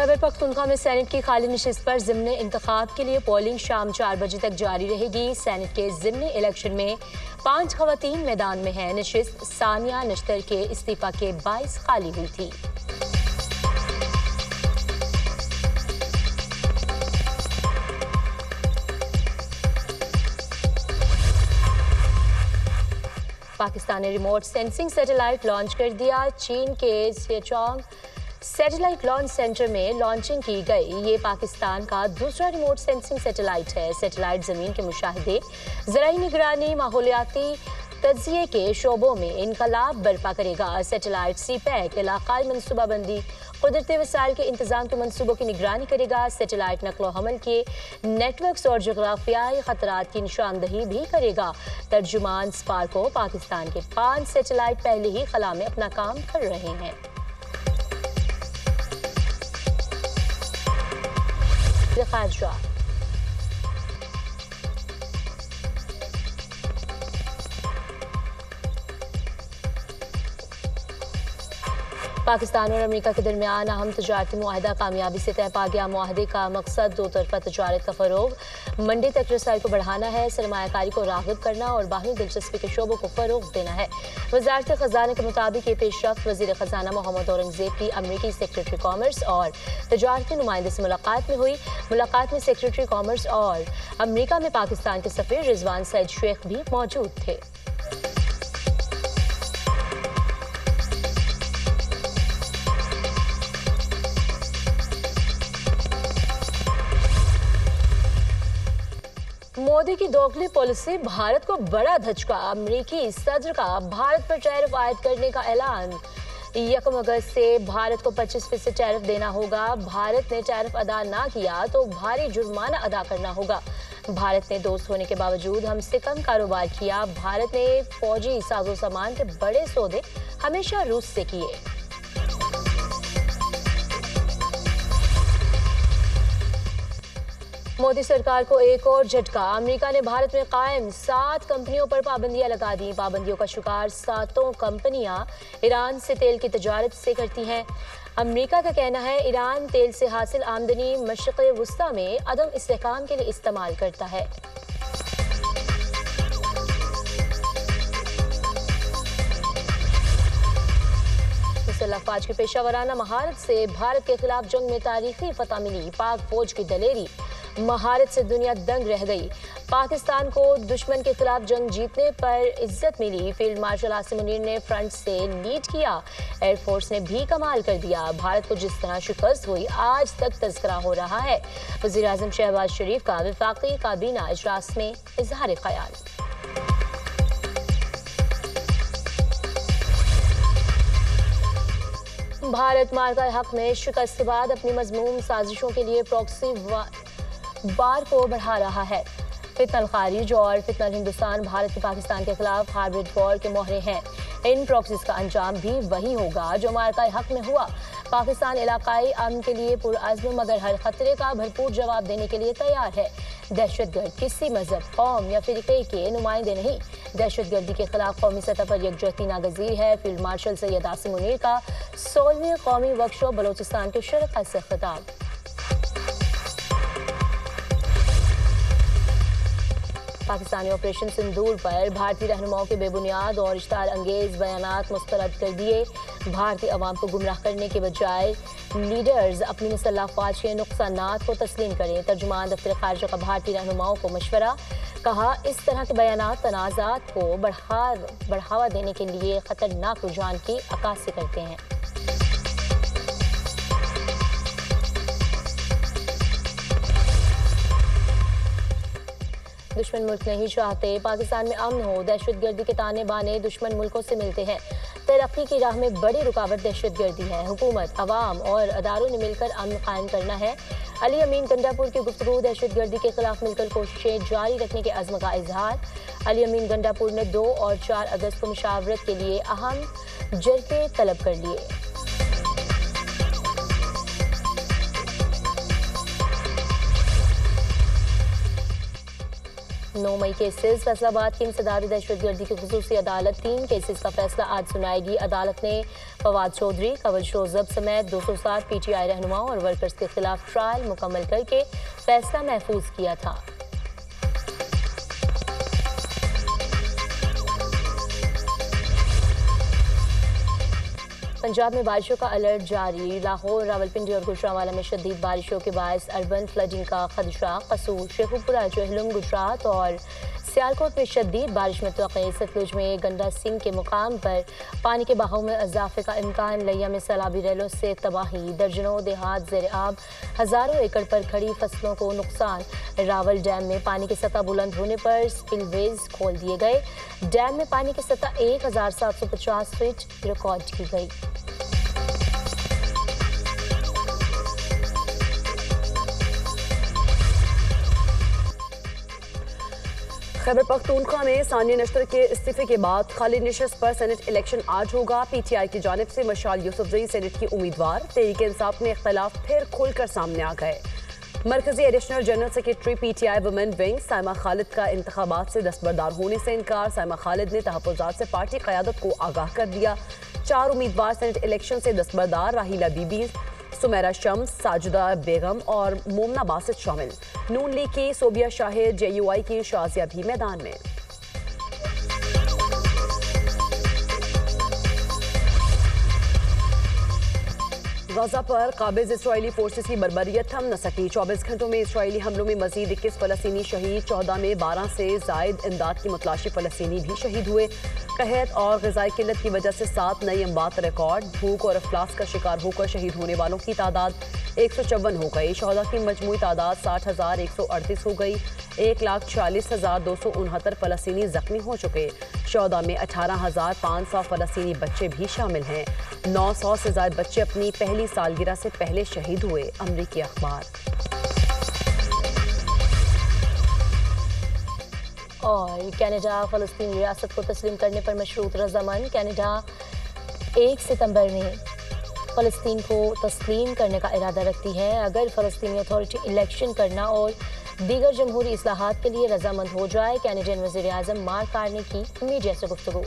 खैबर पख्तूनख्वा में सेनेट की खाली नशिस्त पर ज़िम्नी इंतखाब के लिए पोलिंग शाम 4 बजे तक जारी रहेगी। सेनेट के ज़िम्नी इलेक्शन में 5 ख़वातीन मैदान में हैं। नशिस्त सानिया नश्तर के इस्तीफा के 22 खाली हुई थी। पाकिस्तान ने रिमोट सेंसिंग सैटेलाइट लॉन्च कर दिया। चीन के सिचुआंग सैटेलाइट लॉन्च सेंटर में लॉन्चिंग की गई। ये पाकिस्तान का दूसरा रिमोट सेंसिंग सैटेलाइट है। सैटेलाइट ज़मीन के मुशाहिदे, ज़राई निगरानी, माहौलियाती तज्ज़िये के शोबों में इनकलाब बर्पा करेगा। सैटेलाइट CPEC इलाकाई मनसूबाबंदी, कुदरती वसाइल के इंतजाम के मनसूबों की निगरानी करेगा। सैटेलाइट नकलो हमल के नेटवर्क्स और जोग्राफियाई खतरात की निशानदही भी करेगा। तर्जुमान स्पार्को पाकिस्तान के 5 सैटेलाइट पहले ही खला में अपना काम कर रहे हैं। खारजा पाकिस्तान और अमेरिका के दरमियान अहम तजारती मुआहदा कामयाबी से तय पा गया। मुआहदे का मकसद दो तरफा तजारत का फ़रोग, मंडी तक रसाई को बढ़ाना है, सरमायाकारी को राग़िब करना और बाहमी दिलचस्पी के शोबों को फ़रोग देना है। वज़ारत ख़ज़ाना के मुताबिक ये पेशरफ्त वज़ीर ख़ज़ाना मोहम्मद औरंगज़ेब की अमरीकी सेक्रेटरी कॉमर्स और तजारती नुमाइंदे से मुलाकात में हुई। मुलाकात में सेक्रेटरी कॉमर्स और अमरीका में पाकिस्तान के सफ़ीर रिजवान सईद शेख भी मौजूद थे। मोदी की दोगली पॉलिसी भारत को बड़ा धचका। अमेरिकी सदर का भारत पर टैरिफ आयद करने का ऐलान। 1 अगस्त से भारत को 25% टैरिफ देना होगा। भारत ने टैरिफ अदा ना किया तो भारी जुर्माना अदा करना होगा। भारत ने दोस्त होने के बावजूद हमसे कम कारोबार किया। भारत ने फौजी साजो सामान के बड़े सौदे हमेशा रूस से किए। मोदी सरकार को एक और झटका। अमेरिका ने भारत में कायम 7 कंपनियों पर पाबंदियां लगा दी। पाबंदियों का शिकार 7 कंपनियां ईरान से तेल की तजारत से करती हैं। अमेरिका का कहना है ईरान तेल से हासिल आमदनी मशरिक़ वुस्ता में अदम इस्तेहकाम के लिए इस्तेमाल करता है। मुसल्लह फ़ौज की पेशावराना महारत से भारत के खिलाफ जंग में तारीखी फतह मिली। पाक फौज की दलेरी महारत से दुनिया दंग रह गई। पाकिस्तान को दुश्मन के खिलाफ जंग जीतने पर इज्जत मिली। फील्ड मार्शल आसिम मुनीर ने फ्रंट से लीड किया। एयरफोर्स ने भी कमाल कर दिया। भारत को जिस तरह शिकस्त हुई आज तक तज़किरा हो रहा है। वज़ीर आज़म शहबाज शरीफ का वफाकी काबीना इजलास में इज़हार ख्याल। भारत मार्का हक में शिकस्त के बाद अपनी मज़मूम साजिशों के लिए प्रॉक्सी वार को बढ़ा रहा है। फितनल खारिज और फितनल हिंदुस्तान भारत के पाकिस्तान के खिलाफ हाइब्रिड वॉर के मोहरे हैं। इन प्रॉक्सीज का अंजाम भी वही होगा जो मार्का हक में हुआ। पाकिस्तान इलाकाई अमन के लिए पुरअज़्म मगर हर खतरे का भरपूर जवाब देने के लिए तैयार है। दहशतगर्द किसी मजहब, कौम या फ़िरक़े के नुमाइंदे नहीं। दहशतगर्दी के खिलाफ कौमी सतह पर यकजहती नागज़ीर है। फील्ड मार्शल सैयद आसिम मुनीर का 16वीं कौमी वर्कशॉप बलोचिस्तान के शुरका से खिताब। पाकिस्तानी ऑपरेशन सिंदूर पर भारतीय रहनुमाओं के बेबुनियाद और इश्तार अंगेज बयानात मुस्तरद कर दिए। भारतीय अवाम को गुमराह करने के बजाय लीडर्स अपनी मुसल्लह फ़ौज के नुकसानात को तस्लीम करें। तर्जुमान दफ्तर खारजा का भारतीय रहनुमाओं को मशवरा। कहा इस तरह के बयानात तनाज़ात को बढ़ावा देने के लिए खतरनाक रुझान की अक्कासी करते हैं। दुश्मन मुल्क नहीं चाहते पाकिस्तान में अमन हो। दहशतगर्दी के ताने बाने दुश्मन मुल्कों से मिलते हैं। तरक्की की राह में बड़ी रुकावट दहशतगर्दी है। हुकूमत, अवाम और अदारों ने मिलकर अमन कायम करना है। अली अमीन गंडापुर की गुफ्तगू। दहशतगर्दी के खिलाफ मिलकर कोशिशें जारी रखने के अज़्म का इजहार। अली अमीन गंडापुर ने 2 और 4 अगस्त को मुशावरत के लिए अहम जरके तलब कर लिए। 9 मई केसेस। फैसलाबाद की इंसदादी दहशतगर्दी की खुसूसी अदालत 3 केसेस का फैसला आज सुनाएगी। अदालत ने फवाद चौधरी, कंवल शोजब समेत 260 PTI रहनुमाओं और वर्कर्स के खिलाफ ट्रायल मुकम्मल करके फैसला महफूज किया था। पंजाब में बारिशों का अलर्ट जारी। लाहौर, रावलपिंडी और गुजरांवाला में शदीद बारिशों के बायस अर्बन फ्लडिंग का खदशा। कसूर, शेखुपुरा, चेहलम, गुजरात और सियालकोट में शदीद बारिश में तवक्कीह। सतलुज में गंडा सिंह के मुकाम पर पानी के बहाव में इजाफे का इम्कान। लिया में सैलाबी रेलों से तबाही। दर्जनों देहात ज़ेर आब, हज़ारों एकड़ पर खड़ी फसलों को नुकसान। रावल डैम में पानी की सतह बुलंद होने पर स्पिलवेज खोल दिए गए। डैम में पानी की सतह 1750 फीट रिकॉर्ड की गई। खैबर पख्तूनख्वा में सानिया नश्तर के इस्तीफे के बाद खाली नशस्त पर सेनेट इलेक्शन आज होगा। PTI की जानिब से मशाल यूसुफजई सेनेट की उम्मीदवार। तहरीक इंसाफ में इख्तलाफ फिर खुलकर सामने आ गए। मरकजी additional general secretary PTI women wing Saima Khalid का इंतखाबात से दस्तबरदार होने से इनकार। साइमा खालिद ने तहफ़्फ़ुज़ात से पार्टी क़यादत को आगाह कर दिया। 4 उम्मीदवार सेनेट इलेक्शन से दस्तबरदार। राहीला बीबी, सुमेरा शम्स, साजिदा बेगम और मोमना बासित शामिल। नून लीग की सोबिया शाहिद, JUI की शाजिया भी मैदान में। गाजा पर काबिज इसराइली फोर्सेस की बर्बरियत थम न सकी। 24 घंटों में इसराइली हमलों में मजीद 21 फ़लस्तीनी शहीद। 14 में 12 से जायद इमदाद की मुतलाशी फ़लस्तीनी भी शहीद हुए। कहत और ग़िज़ाई किल्लत की वजह से 7 नई अमवात रिकॉर्ड। भूख और अफलास का शिकार होकर शहीद होने वालों की तादाद 154 हो गई। शहदा की मजमूई तादाद 60,138 हो गई। 1,46,269 फ़लस्तीनी ज़ख्मी हो चुके। शहदा में 18,500 फ़लस्तीनी बच्चे भी शामिल हैं। 900 से ज़ायद बच्चे अपनी पहली सालगिरह से पहले शहीद हुए। अमरीकी अखबार। और कनाडा फ़लस्तीन रियासत को तस्लीम करने पर मशरूत रजामंद। कनाडा 1 सितंबर में फ़लस्तीन को तस्लीम करने का इरादा रखती है अगर फ़लस्तीनी अथॉरिटी इलेक्शन करना और दीगर जमहूरी इस्लाहात के लिए रजामंद हो जाए। कैनेडियन वज़ीर आज़म मार्क कार्नी की मीडिया से गुफ्तगू।